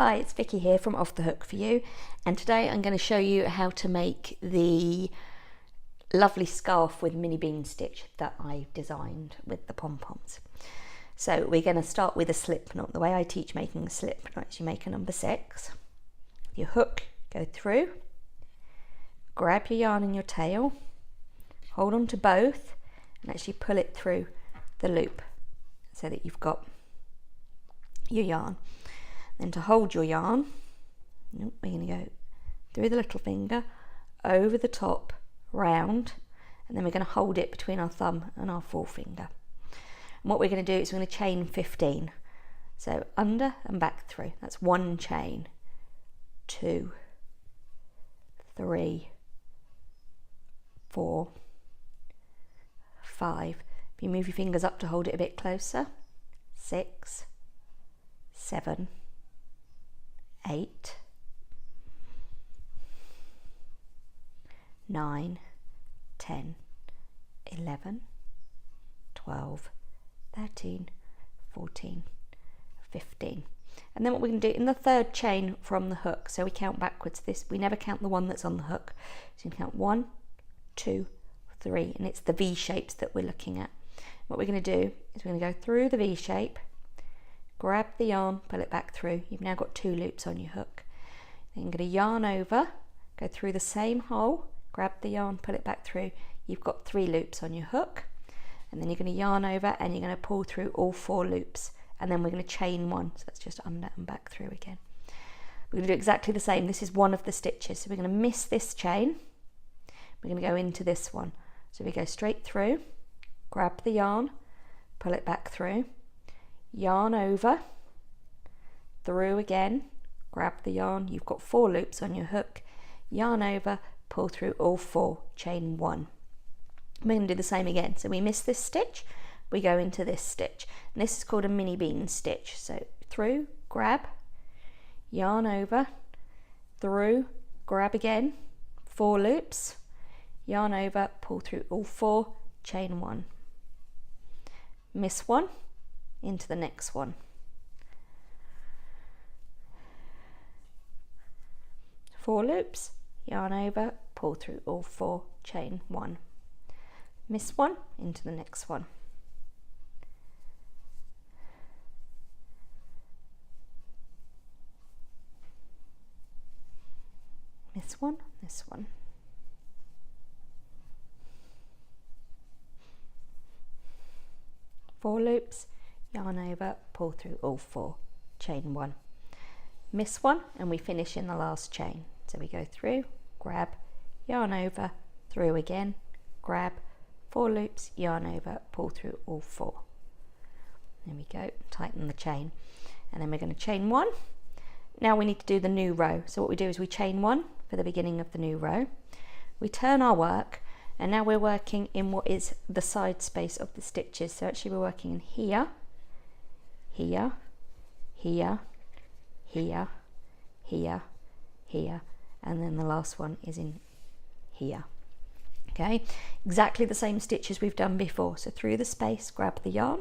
Hi, it's Vicky here from Off the Hook for You, and today I'm going to show you how to make the lovely scarf with mini bean stitch that I designed with the pom-poms. So we're going to start with a slip knot. The way I teach making a slip knot is you make a number 6, your hook, go through, grab your yarn in your tail, hold on to both and actually pull it through the loop so that you've got your yarn. Then to hold your yarn, we're going to go through the little finger, over the top, round, and then we're going to hold it between our thumb and our forefinger. And what we're going to do is we're going to chain 15. So under and back through. That's 1 chain, 2, 3, 4, 5. If you move your fingers up to hold it a bit closer, 6, 7, 8, 9, 10, 11, 12, 13, 14, 15. And then what we're going to do in the 3rd chain from the hook, so we count backwards, we never count the one that's on the hook. So you count 1, 2, 3, and it's the V shapes that we're looking at. What we're going to do is we're going to go through the V shape, grab the yarn, pull it back through. You've now got 2 loops on your hook. Then you're going to yarn over, go through the same hole, grab the yarn, pull it back through. You've got 3 loops on your hook. And then you're going to yarn over and you're going to pull through all 4 loops. And then we're going to chain 1. So that's just under and back through again. We're going to do exactly the same. This is one of the stitches. So we're going to miss this chain. We're going to go into this one. So we go straight through, grab the yarn, pull it back through, yarn over, through again, grab the yarn, you've got 4 loops on your hook, yarn over, pull through all 4, chain 1. We're going to do the same again. So we miss this stitch, we go into this stitch, and this is called a mini bean stitch. So through, grab, yarn over, through, grab again, 4 loops, yarn over, pull through all 4, chain 1, miss 1, into the next one. Four loops, yarn over, pull through all 4, chain 1, miss 1, into the next one. Miss 1, this one. Four loops, yarn over, pull through all 4, chain 1, miss 1, and we finish in the last chain. So we go through, grab, yarn over, through again, grab, 4 loops, yarn over, pull through all 4. There we go, tighten the chain, and then we're going to chain 1. Now we need to do the new row. So what we do is we chain 1 for the beginning of the new row, we turn our work, and now we're working in what is the side space of the stitches. So actually we're working in here, here, here, here, here, here, and then the last one is in here. Okay, exactly the same stitches we've done before. So through the space, grab the yarn,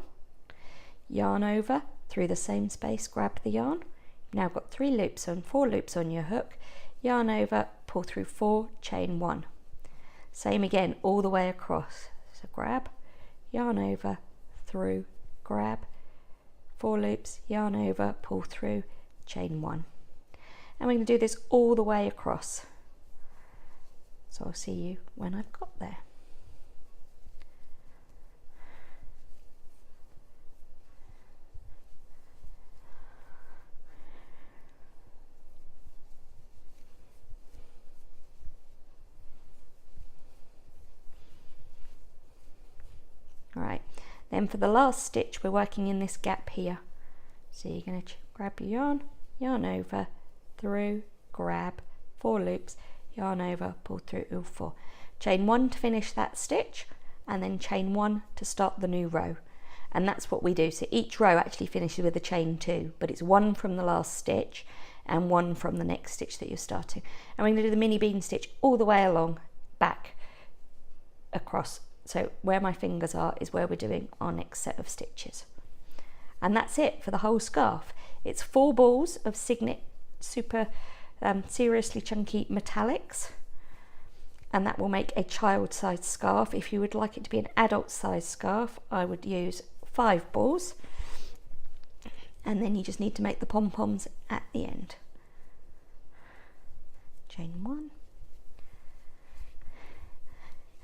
yarn over, through the same space, grab the yarn. You've now got 3 loops on 4 loops on your hook, yarn over, pull through 4, chain 1. Same again all the way across. So grab, yarn over, through, grab, 4 loops, yarn over, pull through, chain 1. And we're going to do this all the way across. So I'll see you when I've got there. Alright, then for the last stitch we're working in this gap here. So you're going to grab your yarn, yarn over, through, grab, 4 loops, yarn over, pull through all 4. Chain 1 to finish that stitch, and then chain 1 to start the new row. And that's what we do. So each row actually finishes with a chain 2, but it's 1 from the last stitch and 1 from the next stitch that you're starting. And we're going to do the mini bean stitch all the way along, back, across. So where my fingers are is where we're doing our next set of stitches. And that's it for the whole scarf. It's 4 balls of Cygnet Seriously Chunky Metallics, and that will make a child-sized scarf. If you would like it to be an adult-sized scarf, I would use 5 balls, and then you just need to make the pom-poms at the end. Chain 1,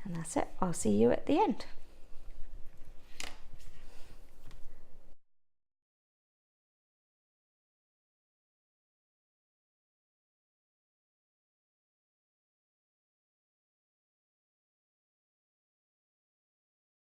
and that's it. I'll see you at the end.